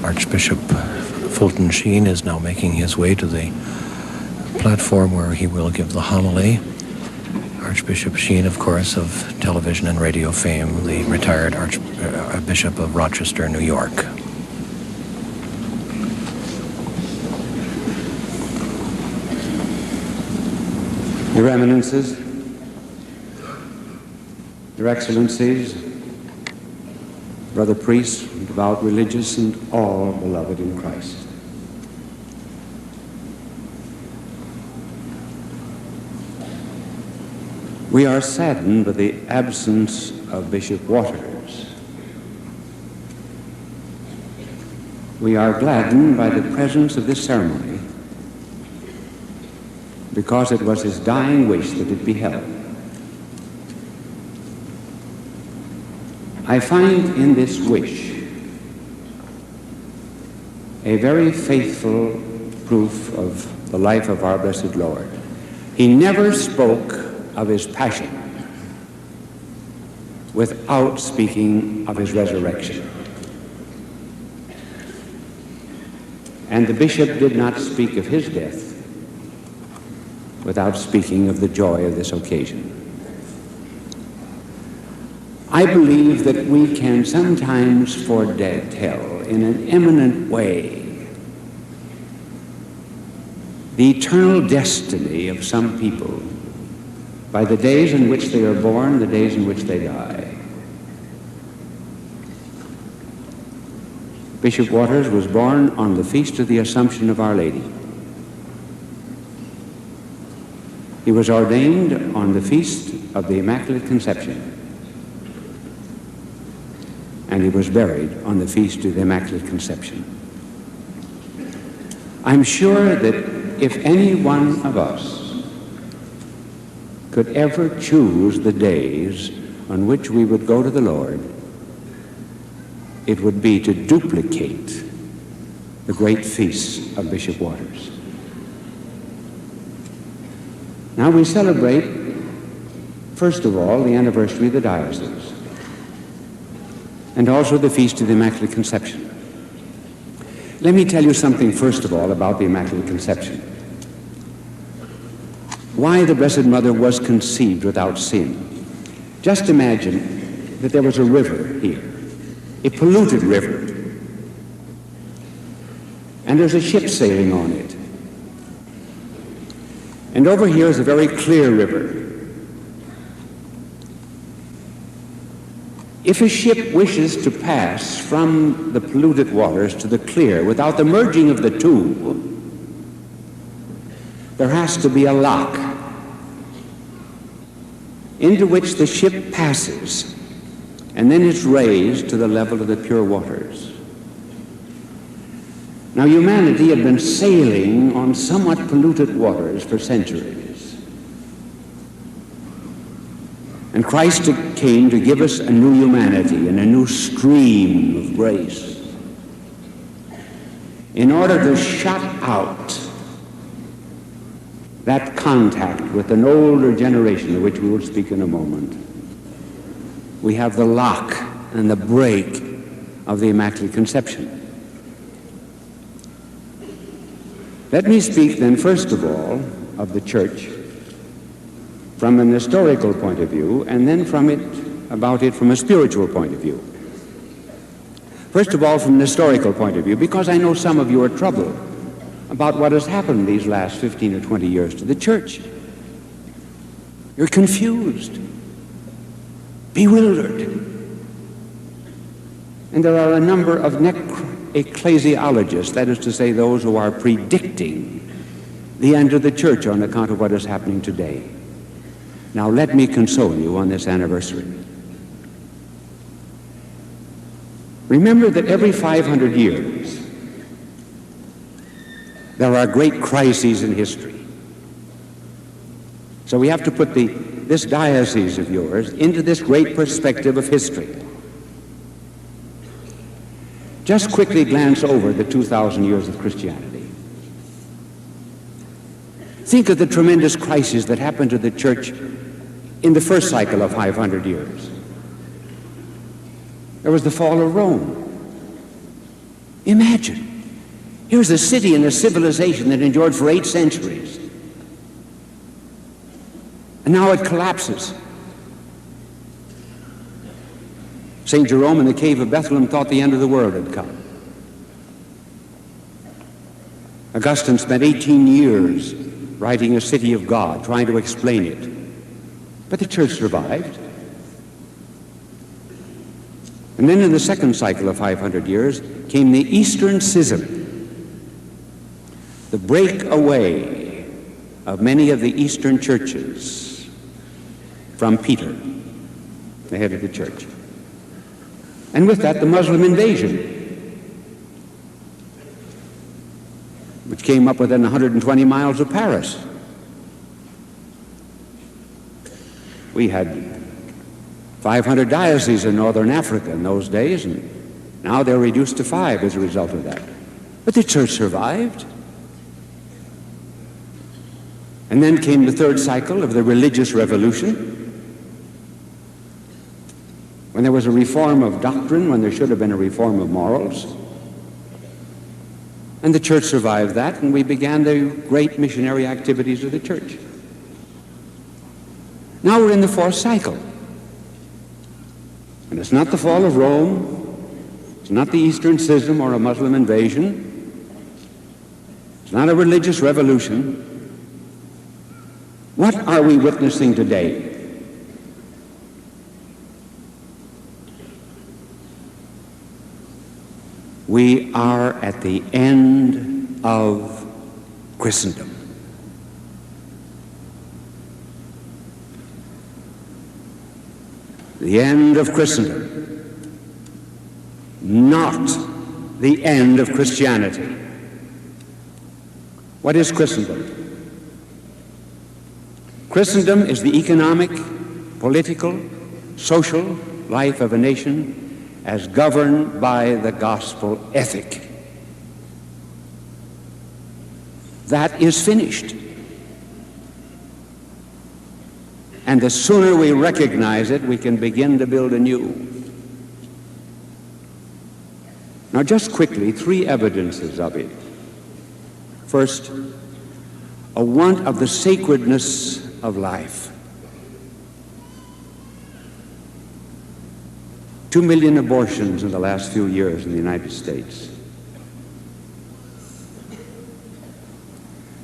Archbishop Fulton Sheen is now making his way to the platform where he will give the homily. Archbishop Sheen, of course, of television and radio fame, the retired Archbishop of Rochester, New York. Your Eminences, Your Excellencies, brother priests, devout religious, and all beloved in Christ. We are saddened by the absence of Bishop Waters. We are gladdened by the presence of this ceremony because it was his dying wish that it be held. I find in this wish a very faithful proof of the life of our blessed Lord. He never spoke of his passion without speaking of his resurrection. And the bishop did not speak of his death without speaking of the joy of this occasion. I believe that we can sometimes foretell in an eminent way the eternal destiny of some people by the days in which they are born, the days in which they die. Bishop Waters was born on the Feast of the Assumption of Our Lady. He was ordained on the Feast of the Immaculate Conception. And he was buried on the Feast of the Immaculate Conception. I'm sure that if any one of us could ever choose the days on which we would go to the Lord, it would be to duplicate the great feasts of Bishop Waters. Now we celebrate, first of all, the anniversary of the Diocese, and also the Feast of the Immaculate Conception. Let me tell you something, first of all, about the Immaculate Conception. Why the Blessed Mother was conceived without sin. Just imagine that there was a river here, a polluted river, and there's a ship sailing on it. And over here is a very clear river. If a ship wishes to pass from the polluted waters to the clear without the merging of the two, there has to be a lock into which the ship passes, and then it's raised to the level of the pure waters. Now, humanity had been sailing on somewhat polluted waters for centuries. And Christ came to give us a new humanity and a new stream of grace in order to shut out that contact with an older generation, of which we will speak in a moment. We have the lock and the break of the Immaculate Conception. Let me speak then, first of all, of the Church from an historical point of view, and then about it from a spiritual point of view. First of all, from an historical point of view, because I know some of you are troubled about what has happened these last 15 or 20 years to the Church. You're confused, bewildered. And there are a number of ecclesiologists, that is to say, those who are predicting the end of the Church on account of what is happening today. Now let me console you on this anniversary. Remember that every 500 years, there are great crises in history. So we have to put this diocese of yours into this great perspective of history. Just quickly glance over the 2,000 years of Christianity. Think of the tremendous crises that happened to the Church in the first cycle of 500 years. There was the fall of Rome. Imagine. Here's a city and a civilization that endured for 8 centuries. And now it collapses. St. Jerome in the cave of Bethlehem thought the end of the world had come. Augustine spent 18 years writing A City of God, trying to explain it. But the church survived. And then in the second cycle of 500 years came the Eastern Schism, the breakaway of many of the Eastern churches from Peter, the head of the church. And with that, the Muslim invasion, which came up within 120 miles of Paris. We had 500 dioceses in northern Africa in those days, and now they're reduced to 5 as a result of that. But the church survived. And then came the third cycle of the religious revolution, when there was a reform of doctrine, when there should have been a reform of morals. And the church survived that, and we began the great missionary activities of the church. Now we're in the fourth cycle. And it's not the fall of Rome, it's not the Eastern Schism or a Muslim invasion, it's not a religious revolution. What are we witnessing today? We are at the end of Christendom. The end of Christendom, not the end of Christianity. What is Christendom? Christendom is the economic, political, social life of a nation as governed by the gospel ethic. That is finished. And the sooner we recognize it, we can begin to build anew. Now, just quickly, 3 evidences of it. First, a want of the sacredness of life. 2 million abortions in the last few years in the United States.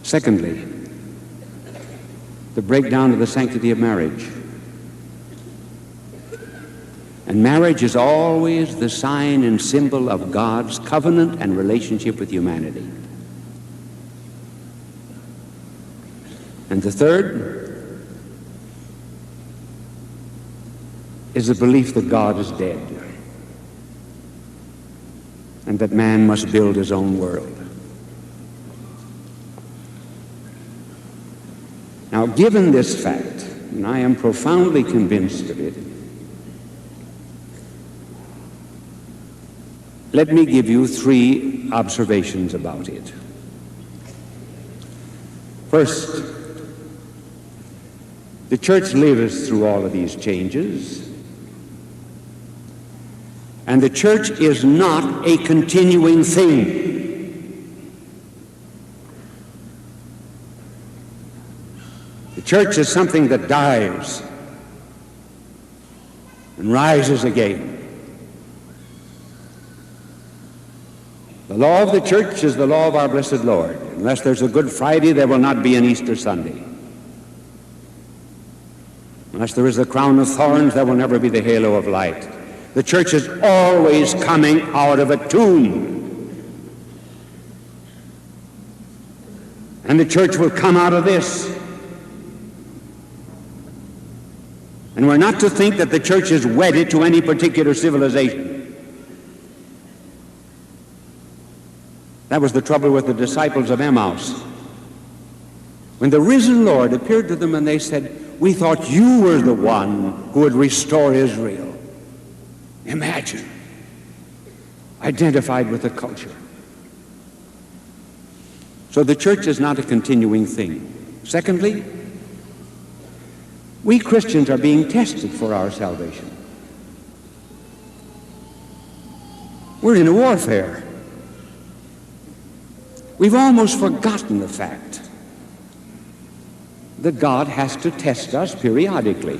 Secondly, the breakdown of the sanctity of marriage. And marriage is always the sign and symbol of God's covenant and relationship with humanity. And the third is the belief that God is dead and that man must build his own world. Now, given this fact, and I am profoundly convinced of it, let me give you 3 observations about it. First, the church lives through all of these changes, and the church is not a continuing thing. The church is something that dies and rises again. The law of the church is the law of our blessed Lord. Unless there's a Good Friday, there will not be an Easter Sunday. Unless there is the crown of thorns, there will never be the halo of light. The church is always coming out of a tomb. And the church will come out of this. And we're not to think that the church is wedded to any particular civilization. That was the trouble with the disciples of Emmaus. When the risen Lord appeared to them and they said, "We thought you were the one who would restore Israel." Imagine. Identified with the culture. So the church is not a continuing thing. Secondly, we Christians are being tested for our salvation. We're in a warfare. We've almost forgotten the fact that God has to test us periodically.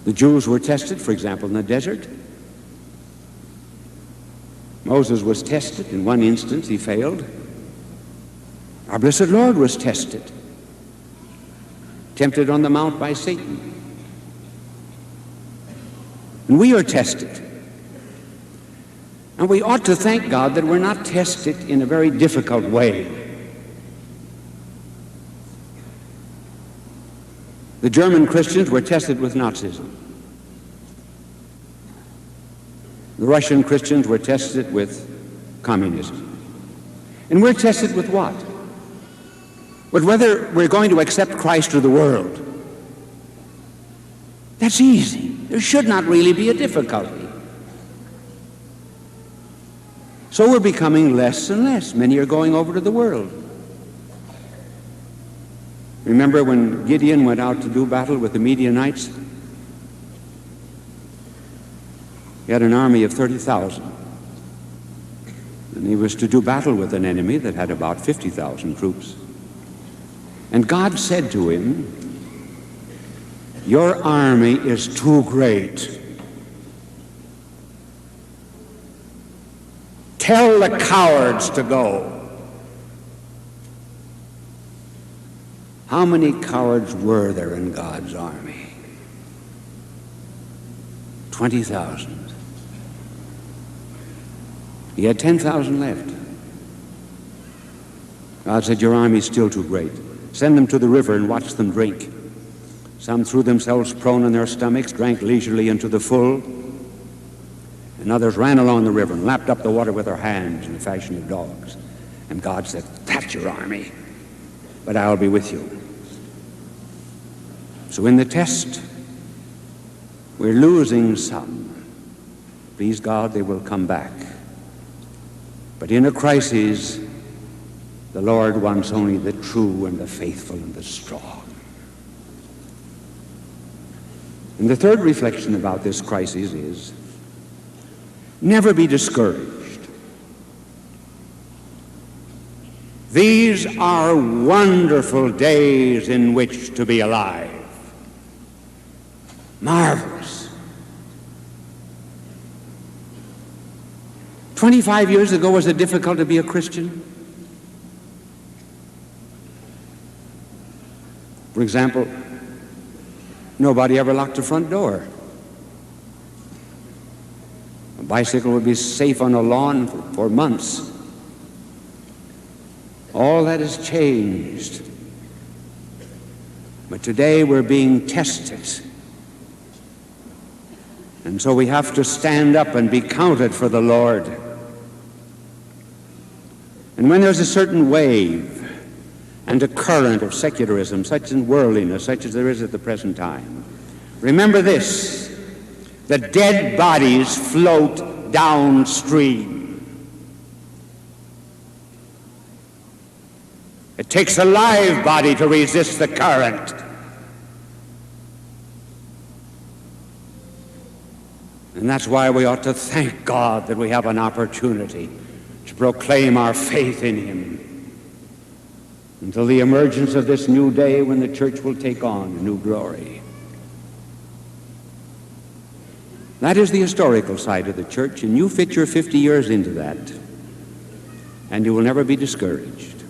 The Jews were tested, for example, in the desert. Moses was tested. In one instance, he failed. Our blessed Lord was tested, tempted on the mount by Satan. And we are tested. And we ought to thank God that we're not tested in a very difficult way. The German Christians were tested with Nazism. The Russian Christians were tested with communism. And we're tested with what? With whether we're going to accept Christ to the world. That's easy. There should not really be a difficulty. So we're becoming less and less. Many are going over to the world. Remember when Gideon went out to do battle with the Midianites? He had an army of 30,000. And he was to do battle with an enemy that had about 50,000 troops. And God said to him, "Your army is too great. Tell the cowards to go." How many cowards were there in God's army? 20,000. He had 10,000 left. God said, "Your army is still too great. Send them to the river and watch them drink." Some threw themselves prone on their stomachs, drank leisurely into the full, and others ran along the river and lapped up the water with their hands in the fashion of dogs. And God said, "That's your army, but I'll be with you." So in the test, we're losing some. Please God, they will come back. But in a crisis, the Lord wants only the true and the faithful and the strong. And the third reflection about this crisis is, never be discouraged. These are wonderful days in which to be alive. Marvelous. 25 years ago, was it difficult to be a Christian? For example, nobody ever locked the front door. A bicycle would be safe on a lawn for months. All that has changed. But today we're being tested. And so we have to stand up and be counted for the Lord. And when there's a certain wave and a current of secularism, such as worldliness, such as there is at the present time, remember this: the dead bodies float downstream. It takes a live body to resist the current. And that's why we ought to thank God that we have an opportunity to proclaim our faith in Him until the emergence of this new day when the church will take on a new glory. That is the historical side of the church, and you fit your 50 years into that, and you will never be discouraged.